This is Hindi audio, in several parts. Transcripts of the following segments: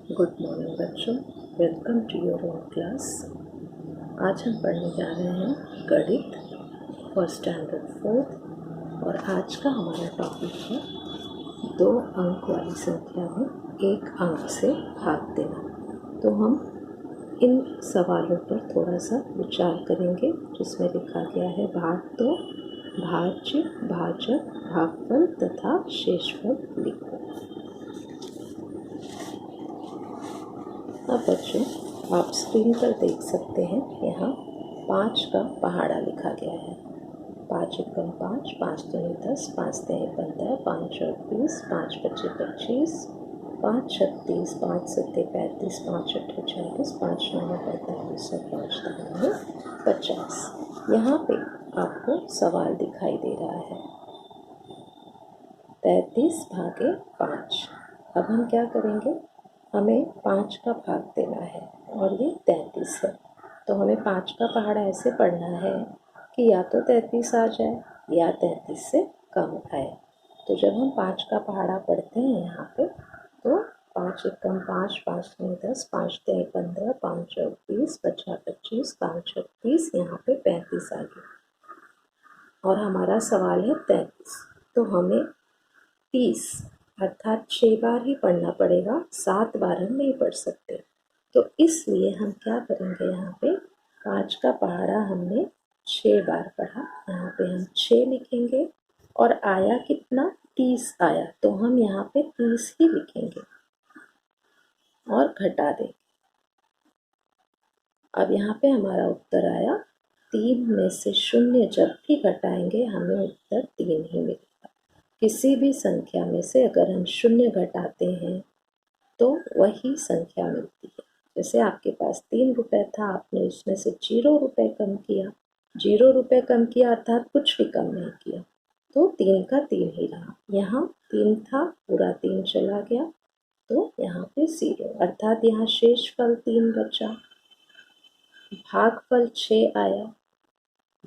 गुड मॉर्निंग बच्चों, welcome to your own class. आज हम पढ़ने जा रहे हैं गणित फॉर स्टैंडर्ड 4 और आज का हमारा टॉपिक है 2 अंक वाली संख्या में 1 अंक से भाग देना। तो हम इन सवालों पर थोड़ा सा विचार करेंगे, जिसमें लिखा गया है भाग 2, भाज्य, भाजक, भागफल तथा शेषफल लिखो। अब बच्चों, आप स्क्रीन पर देख सकते हैं, यहाँ 5 का पहाड़ा लिखा गया है। 5 एकम 5, 5 दूनी 10, 5 तिहाई 15, 5 चौक 20, 5 पच्चीस 25, 5 36, 5 सत्ते 35, 5 अट्ठे 40, 5 नौ 45 और 5 दहाई 50। यहाँ पे आपको सवाल दिखाई दे रहा है 33 भागे 5। अब हम क्या करेंगे, हमें 5 का भाग देना है और ये 33 है। तो हमें 5 का पहाड़ा ऐसे पढ़ना है कि या तो 33 आ जाए या 33 से कम आए। तो जब हम 5 का पहाड़ा पढ़ते हैं यहाँ पे, तो 5 एकम 5, 5 दूनी 10, 5 तिहाई 15, 5 चौक 20, 5 25, 5 36, यहाँ पे 35 आ गया और हमारा सवाल है 33। तो हमें 30 अर्थात 6 बार ही पढ़ना पड़ेगा, 7 बार हम नहीं पढ़ सकते। तो इसलिए हम क्या करेंगे, यहाँ पे 5 का पहाड़ा हमने 6 बार पढ़ा, यहाँ पे हम 6 लिखेंगे और आया कितना, 30 आया। तो हम यहाँ पे 30 ही लिखेंगे और घटा देंगे। अब यहाँ पे हमारा उत्तर आया 3 में से 0 जब भी घटाएंगे हमें उत्तर 3 ही मिलेगा। किसी भी संख्या में से अगर हम 0 घटाते हैं तो वही संख्या मिलती है। जैसे आपके पास 3 रुपए था, आपने उसमें से 0 रुपए कम किया, 0 रुपए कम किया अर्थात कुछ भी कम नहीं किया, तो 3 का 3 ही रहा। यहाँ 3 था, पूरा 3 चला गया, तो यहाँ पे 0 अर्थात यहाँ शेषफल 3 बचा। भागफल 6 आया,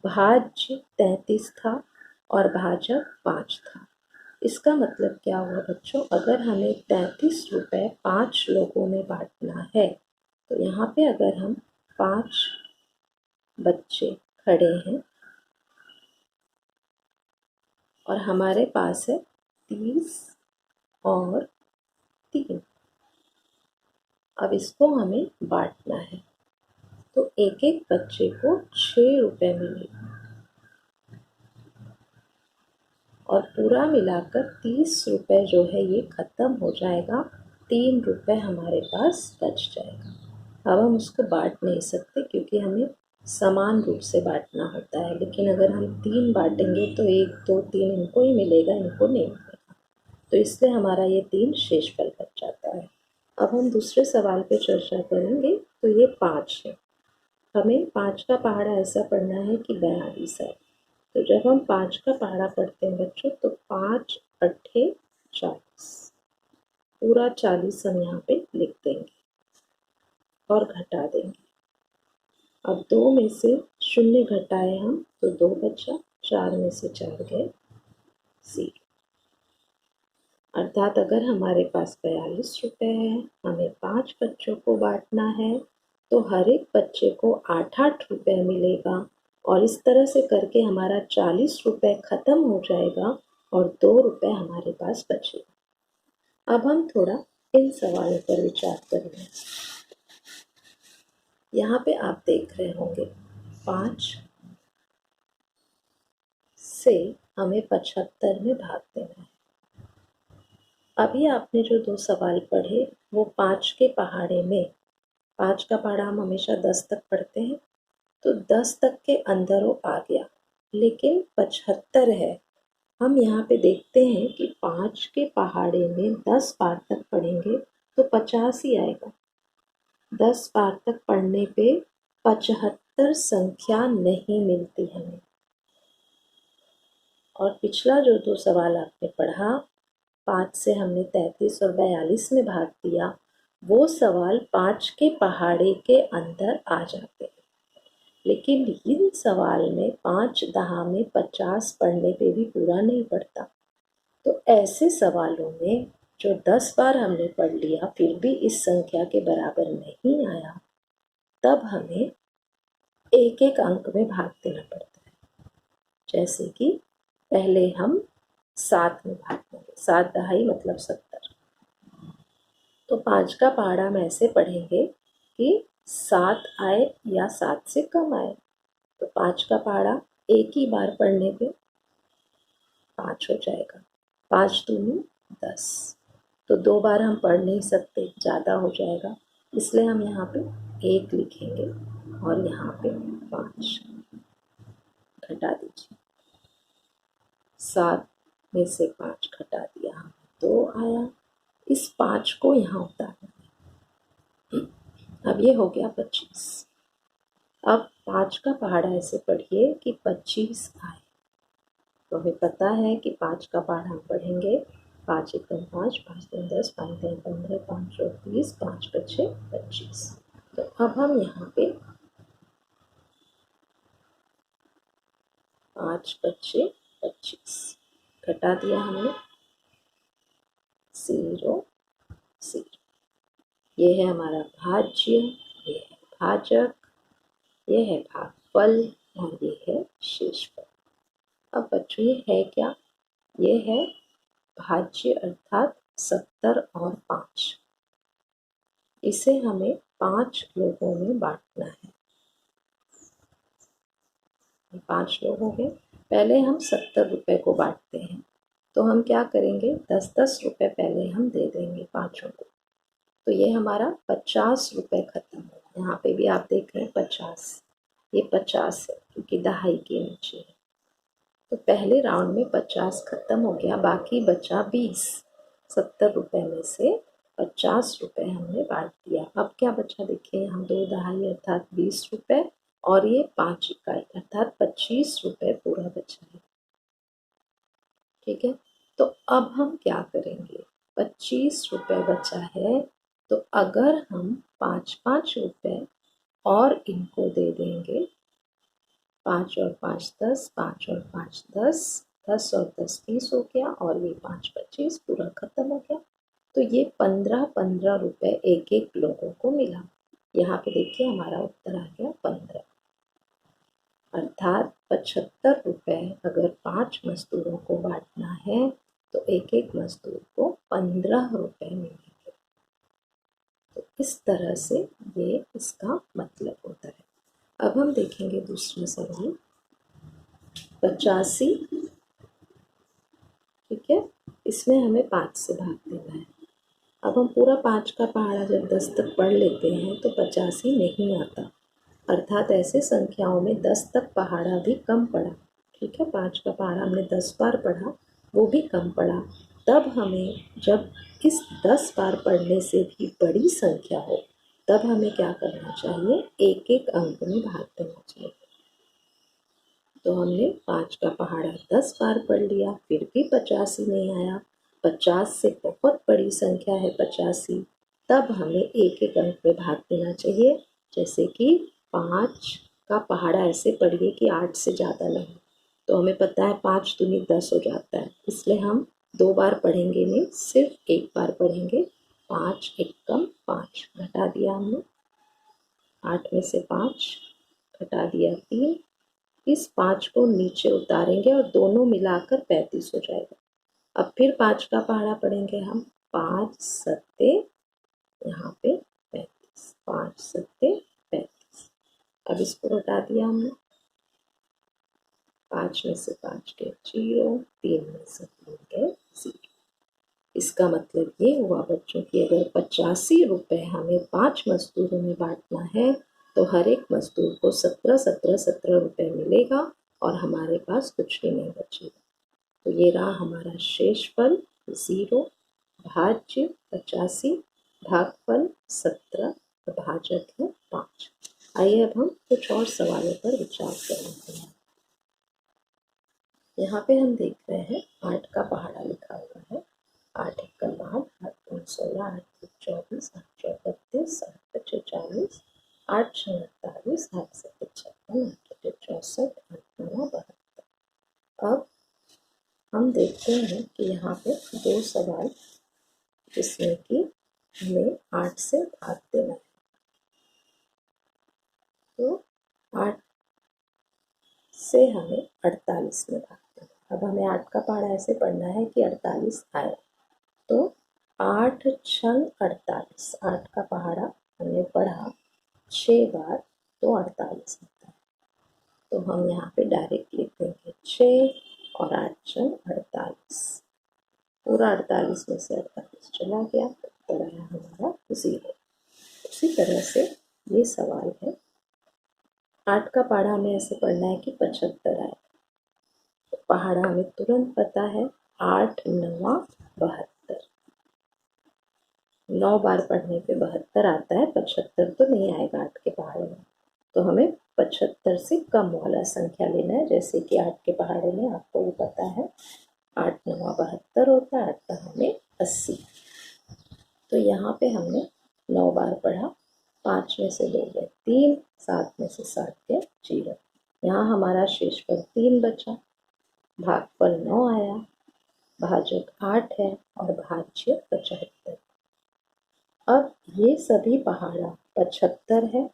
भाज्य 33 था और भाजक 5 था। इसका मतलब क्या हुआ बच्चों, अगर हमें 33 रुपए 5 लोगों में बांटना है, तो यहाँ पे अगर हम 5 बच्चे खड़े हैं और हमारे पास है 30 और 3, अब इसको हमें बांटना है, तो एक एक बच्चे को 6 रुपए मिलेगा और पूरा मिलाकर 30 रुपए जो है ये ख़त्म हो जाएगा, 3 रुपए हमारे पास बच जाएगा। अब हम उसको बांट नहीं सकते क्योंकि हमें समान रूप से बांटना होता है, लेकिन अगर हम 3 बांटेंगे तो 1 2 3 इनको ही मिलेगा, इनको नहीं मिलेगा। तो इसलिए हमारा ये 3 शेषफल बच जाता है। अब हम दूसरे सवाल पे चर्चा करेंगे। तो ये 5 है, हमें 5 का पहाड़ा ऐसा पढ़ना है कि 42 है। तो जब हम 5 का पहाड़ा पढ़ते हैं बच्चों, तो 5 अट्ठे 40, पूरा 40 हम यहाँ पे लिख देंगे और घटा देंगे। अब 2 में से 0 घटाए हम तो 2 बचा, 4 में से 4 गए 0। अर्थात अगर हमारे पास 42 रुपए है, हमें 5 बच्चों को बांटना है, तो हर एक बच्चे को 8-8 रुपए मिलेगा और इस तरह से करके हमारा 40 रुपए ख़त्म हो जाएगा और 2 रुपए हमारे पास बचेगा। अब हम थोड़ा इन सवालों पर विचार करेंगे। यहाँ पे आप देख रहे होंगे 5 से हमें 75 में भाग देना है। अभी आपने जो 2 सवाल पढ़े वो 5 के पहाड़े में, 5 का पहाड़ा हम हमेशा 10 तक पढ़ते हैं, तो 10 तक के अंदर वो आ गया, लेकिन 75 है। हम यहाँ पे देखते हैं कि 5 के पहाड़े में 10 बार तक पढ़ेंगे तो 50 ही आएगा। 10 बार तक पढ़ने पे 75 संख्या नहीं मिलती हमें। और पिछला जो 2 सवाल आपने पढ़ा, 5 से हमने 33 और 42 में भाग दिया, वो सवाल 5 के पहाड़े के अंदर आ जाते हैं। लेकिन इन सवाल में 5 दहा में 50 पढ़ने पे भी पूरा नहीं पड़ता। तो ऐसे सवालों में जो 10 बार हमने पढ़ लिया फिर भी इस संख्या के बराबर नहीं आया, तब हमें एक एक अंक में भाग देना पड़ता है। जैसे कि पहले हम 7 में भाग देंगे, 7 दहाई मतलब 70। तो 5 का पहाड़ा हम ऐसे पढ़ेंगे कि 7 आए या 7 से कम आए। तो 5 का पहाड़ा एक ही बार पढ़ने पे 5 हो जाएगा। 5 दूनी 10। तो 2 बार हम पढ़ नहीं सकते, ज़्यादा हो जाएगा, इसलिए हम यहाँ पे 1 लिखेंगे और यहाँ पे 5 घटा दीजिए। 7 में से 5 घटा दिया, हमें 2 आया। इस 5 को यहाँ उतारना है। अब ये हो गया 25। अब 5 का पहाड़ा ऐसे पढ़िए कि 25 आए। तो हमें पता है कि 5 का पहाड़ा हम पढ़ेंगे 5 एकम 5, 5 दूनी 10, 5 तीन 15, 5 चौक 20, 5 पचे 25। तो अब हम यहाँ पे 5 पचे 25 घटा दिया हमने, 0 0। ये है हमारा भाज्य, ये है भाजक, ये है भागफल और ये है शेषफल। अब बच्चों ये है क्या? ये है भाज्य अर्थात 70 और 5। इसे हमें 5 लोगों में बांटना है। 5 लोग हो गए। पहले हम 70 रुपए को बांटते हैं, तो हम क्या करेंगे, 10-10 रुपए पहले हम दे देंगे पाँचों को। तो ये हमारा 50 रुपए खत्म हो। यहाँ पे भी आप देख रहे हैं 50, ये 50 है क्योंकि दहाई के नीचे है। तो पहले राउंड में 50 खत्म हो गया, बाकी बचा 20। 70 रुपए में से 50 रुपए हमने बांट दिया। अब क्या बचा देखिए, यहाँ 2 दहाई अर्थात 20 रुपए और ये 5 इकाई अर्थात 25 रुपए पूरा बचा है। ठीक है, तो अब हम क्या करेंगे, 25 रुपए बचा है, तो अगर हम 5-5 रुपए और इनको दे देंगे, 5 और 5 10, 5 और 5 10, 10 और 10 20 हो गया और ये 5 25 पूरा खत्म हो गया। तो ये 15-15 रुपए एक एक लोगों को मिला। यहाँ पे देखिए हमारा उत्तर आ गया 15, अर्थात 75 रुपए अगर 5 मजदूरों को बांटना है तो एक एक मजदूर को 15 रुपए मिलेंगे। तो इस तरह से ये इसका मतलब होता है। अब हम देखेंगे दूसरा सवाल, 85। ठीक है, इसमें हमें 5 से भाग देना है। अब हम पूरा 5 का पहाड़ा जब 10 तक पढ़ लेते हैं तो 85 नहीं आता, अर्थात ऐसे संख्याओं में 10 तक पहाड़ा भी कम पड़ा। ठीक है, 5 का पहाड़ा हमने 10 बार पढ़ा, वो भी कम पड़ा। तब हमें जब इस 10 बार पढ़ने से भी बड़ी संख्या हो, तब हमें क्या करना चाहिए, एक एक अंक में भाग देना चाहिए। तो हमने 5 का पहाड़ा 10 बार पढ़ लिया, फिर भी 85 नहीं आया, 50 से बहुत बड़ी संख्या है 85, तब हमें एक एक अंक में भाग देना चाहिए। जैसे कि 5 का पहाड़ा ऐसे पढ़िए कि 8 से ज़्यादा ना हो। तो हमें पता है 5 दूनी 10 हो जाता है, इसलिए हम 2 बार पढ़ेंगे नहीं, सिर्फ एक बार पढ़ेंगे। 5 एकम 5 घटा दिया हमने, 8 में से 5 घटा दिया 3। इस 5 को नीचे उतारेंगे और दोनों मिलाकर 35 हो जाएगा। अब फिर 5 का पहाड़ा पढ़ेंगे हम, 5 सत्ते यहाँ पे 35, 5 सत्ते 35। अब इसको घटा दिया हमने, 5 में से 5 गए 0, 3 में से 3 गए 0। इसका मतलब ये हुआ बच्चों कि अगर 85 रुपए हमें 5 मजदूरों में बांटना है तो हर एक मजदूर को 17 रुपए मिलेगा और हमारे पास कुछ भी नहीं बचेगा। तो ये रहा हमारा शेषफल 0, भाज्य 85, भागफल 17, भाजक है 5। आइए अब हम कुछ और सवालों पर विचार करते हैं। यहाँ पे हम देख रहे हैं 8 का पहाड़ा लिखा हुआ है। 8 एकम 8, 8 दूनी 16, 8 तीन 24, 8 चौक 32, 8 पचे 40, 8 छः 48, 8 सत्ते 56, 8 अठे 64, 8 नौ 72। अब हम देखते हैं कि यहाँ पे 2 सवाल जिसमें कि हमें 8 से भाग देना है। तो 8 से हमें 48 में भाग देना है। अब हमें 8 का पहाड़ा ऐसे पढ़ना है कि 48 आए। तो 8 छंग 48, 8 का पहाड़ा हमने पढ़ा 6 बार तो 48 होता है। तो हम यहाँ पे डायरेक्ट लिख देंगे 6 और 8 छंग 48। पूरा 48 में से 48 चला गया, उत्तर आया हमारा 0। उसी तरह से ये सवाल है, 8 का पहाड़ा हमें ऐसे पढ़ना है कि 75 आए। तो पहाड़ा हमें तुरंत पता है 8 9 72। 9 बार पढ़ने पे 72 आता है, 75 तो नहीं आएगा 8 के पहाड़े में। तो हमें 75 से कम वाला संख्या लेना है, जैसे कि 8 के पहाड़े में आपको भी पता है 8 9 72 होता है, 8 हमें 80। तो यहाँ पे हमने 9 बार पढ़ा, 5 में से 2 गए 3, 7 में से 7 गए 0। यहाँ हमारा शेषफल 3 बचा, भागफल 9 आया, भाजक 8 है और भाज्य 75। अब ये सभी पहाड़ा 75 है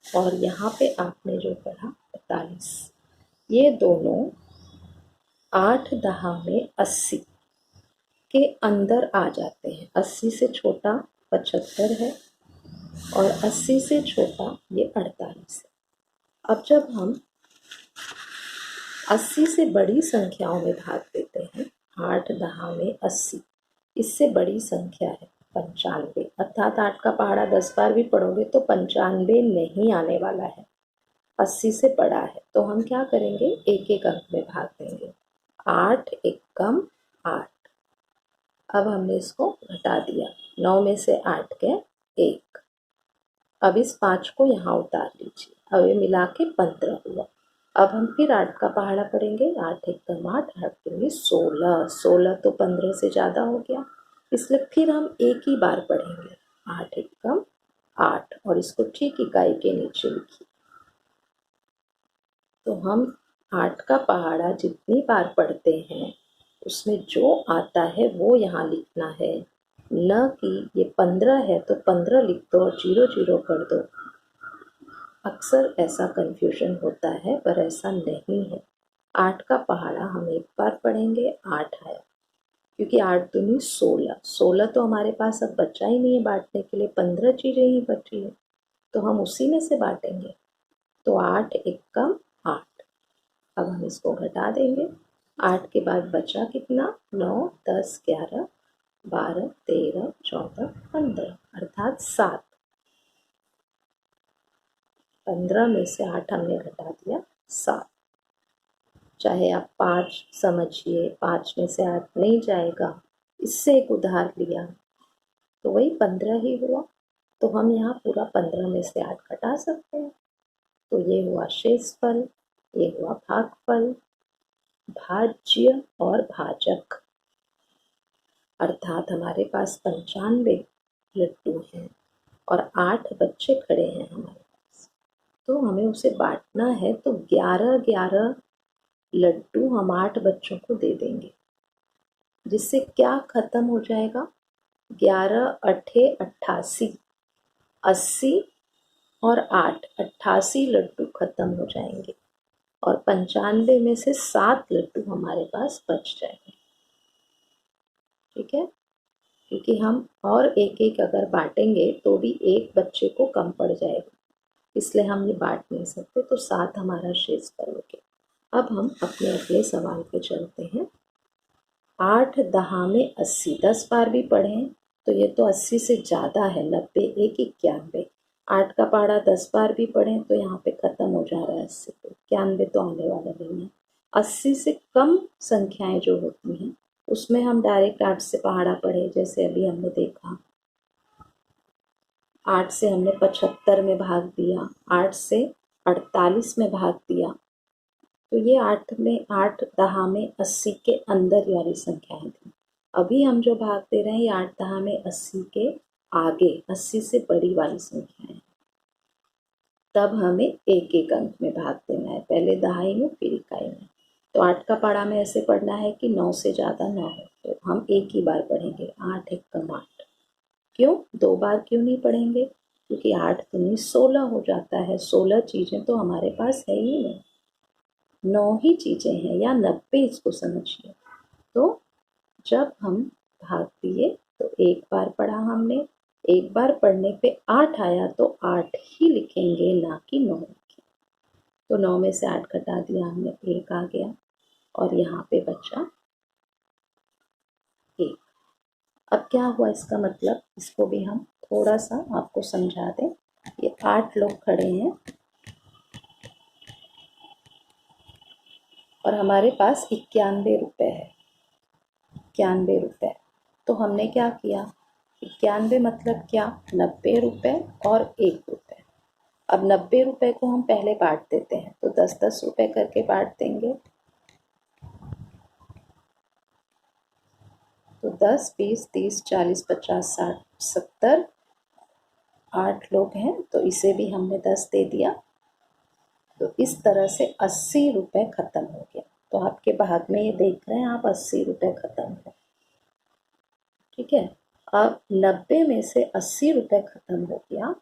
और यहाँ पे आपने जो पढ़ा 45, ये दोनों 8 10 में 80 के अंदर आ जाते हैं। 80 से छोटा 75 है और 80 से छोटा ये 48 है। अब जब हम 80 से बड़ी संख्याओं में भाग देते हैं, 8 10 में 80, इससे बड़ी संख्या है 95, अर्थात 8 का पहाड़ा 10 बार भी पढ़ोगे तो 95 नहीं आने वाला है, 80 से बड़ा है। तो हम क्या करेंगे, एक एक अंक में भाग देंगे। 8 एकम 8। अब हमने इसको घटा दिया, 9 में से 8 गए 1। अब इस 5 को यहाँ उतार लीजिए, अब ये मिला के 15 हुआ। अब हम फिर 8 का पहाड़ा पढ़ेंगे, 8 एकम 8, 8 दूनी 16, 16 तो 15 से ज़्यादा हो गया, इसलिए फिर हम एक ही बार पढ़ेंगे 8 एकम 8 और इसको ठीक इकाई के नीचे लिखिए। तो हम 8 का पहाड़ा जितनी बार पढ़ते हैं उसमें जो आता है वो यहाँ लिखना है, न कि ये 15 है तो 15 लिख दो और 0 0 कर दो। अक्सर ऐसा कन्फ्यूजन होता है पर ऐसा नहीं है। 8 का पहाड़ा हम एक बार पढ़ेंगे, 8 आया, क्योंकि 8 दूनी 16, 16 तो हमारे पास अब बचा ही नहीं है बांटने के लिए, 15 चीज़ें ही बची है तो हम उसी में से बांटेंगे। तो 8 एकम 8। अब हम इसको घटा देंगे, 8 के बाद बचा कितना, 9 10 11 12 13 14 15, अर्थात 7। 15 में से 8 हमने घटा दिया 7। चाहे आप 5 समझिए, 5 में से 8 नहीं जाएगा, इससे एक उधार लिया तो वही 15 ही हुआ। तो हम यहाँ पूरा 15 में से 8 घटा सकते हैं। तो ये हुआ शेषफल, ये हुआ भागफल, भाज्य और भाजक, अर्थात हमारे पास 95 लड्डू हैं और 8 बच्चे खड़े हैं हमारे पास, तो हमें उसे बांटना है। तो 11 11 लड्डू हम 8 बच्चों को दे देंगे, जिससे क्या खत्म हो जाएगा, 11 अठे 88, 80 और 8 88 लड्डू खत्म हो जाएंगे और 95 में से 7 लड्डू हमारे पास बच जाएंगे। ठीक है, क्योंकि हम और एक एक अगर बांटेंगे तो भी एक बच्चे को कम पड़ जाएगा, इसलिए हम ये बांट नहीं सकते। तो 7 हमारा शेषफल हो गया। अब हम अपने अगले सवाल पे चलते हैं। 8 10 में 80, 10 बार भी पढ़ें तो ये तो 80 से ज़्यादा है, 90 1 91। 8 का पहाड़ा 10 बार भी पढ़ें तो यहाँ पे ख़त्म हो जा रहा है 80 पे, 91 तो आने वाला नहीं है। 80 से कम संख्याएं जो होती हैं उसमें हम डायरेक्ट 8 से पहाड़ा पढ़े, जैसे अभी हमने देखा 8 से हमने 75 में भाग दिया, 8 से 48 में भाग दिया, तो ये 8 में 8 10 में 80 के अंदर वाली संख्याएं थी। अभी हम जो भाग दे रहे हैं ये 8 10 में 80 के आगे, 80 से बड़ी वाली संख्याएं। तब हमें एक एक अंक में भाग देना है, पहले दहाई में फिर इकाई में। तो 8 का पहाड़ा में ऐसे पढ़ना है कि 9 से ज़्यादा ना हो, तो हम एक ही बार पढ़ेंगे 8 एकम 8। क्यों 2 बार क्यों नहीं पढ़ेंगे? क्योंकि 8 दूनी 16 हो जाता है। 16 चीज़ें तो हमारे पास है ही नहीं, 9 ही चीज़ें हैं, या 90 इसको समझिए। तो जब हम भाग दिए तो एक बार पढ़ा हमने, एक बार पढ़ने पे 8 आया तो 8 ही लिखेंगे, ना कि 9 लिखेंगे। तो 9 में से 8 घटा दिया हमने, 1 आ गया और यहाँ पे बचा 1। अब क्या हुआ इसका मतलब, इसको भी हम थोड़ा सा आपको समझा दें। ये 8 लोग खड़े हैं और हमारे पास 91 रुपये है, 91 रुपये। तो हमने क्या किया, 91 मतलब क्या, 90 रुपये और 1 रुपये। अब 90 रुपये को हम पहले बांट देते हैं, तो 10-10 रुपये करके बांट देंगे। तो 10, 20, 30, 40, 50, 60, 70, 8 लोग हैं तो इसे भी हमने 10 दे दिया। तो इस तरह से 80 रुपये खत्म हो गया। तो आपके भाग में ये देख रहे हैं आप, 80 रुपये खत्म हो, ठीक है। अब 90 में से 80 रुपये खत्म हो गया।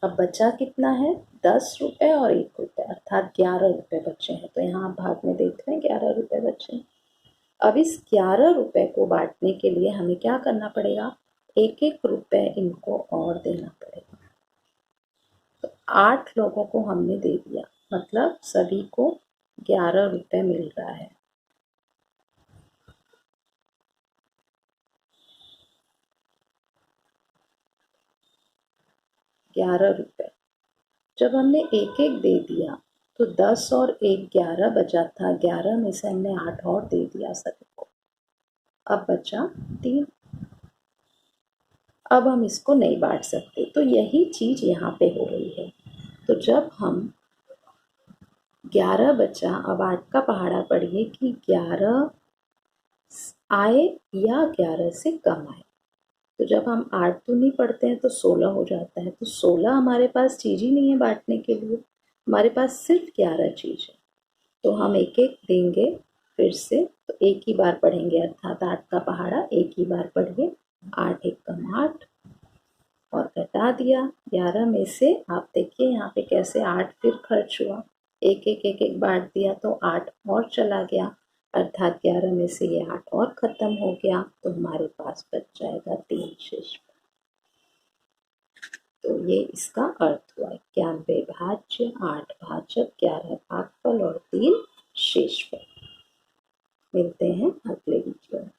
अब बचा कितना है, 10 रुपये और 1 रुपये, अर्थात 11 रुपये बचे हैं। तो यहाँ आप भाग में देख रहे हैं 11 रुपये बचे हैं। अब इस 11 रुपये को बांटने के लिए हमें क्या करना पड़ेगा, 1-1 रुपये इनको और देना पड़ेगा। तो 8 लोगों को हमने दे दिया, मतलब सभी को 11 रुपये मिल रहा है। 11 रुपये। जब हमने 1-1 दे दिया तो 10 और 1 11 बचा था, 11 में से हमने 8 और दे दिया सभी को। अब बचा 3। अब हम इसको नहीं बांट सकते, तो यही चीज़ यहाँ पे हो रही है। तो जब हम 11 बचा, अब 8 का पहाड़ा पढ़िए कि 11 आए या 11 से कम आए। तो जब हम 8 तो नहीं पढ़ते हैं तो 16 हो जाता है। तो 16 हमारे पास चीज़ ही नहीं है बांटने के लिए, हमारे पास सिर्फ 11 चीज़ है। तो हम 1-1 देंगे फिर से, तो एक ही बार पढ़ेंगे, अर्थात 8 का पहाड़ा एक ही बार पढ़िए। 8 एकम 8 और घटा दिया 11 में से। आप देखिए यहाँ पे कैसे 8 फिर खर्च हुआ, एक बांट दिया तो 8 और चला गया, अर्थात 11 में से ये 8 और ख़त्म हो गया। तो हमारे पास बच जाएगा 3 शेष। तो ये इसका अर्थ हुआ, 91 भाज्य, 8 भाजक, 11 भागफल और 3 शेषफल। मिलते हैं अगले वीडियो में।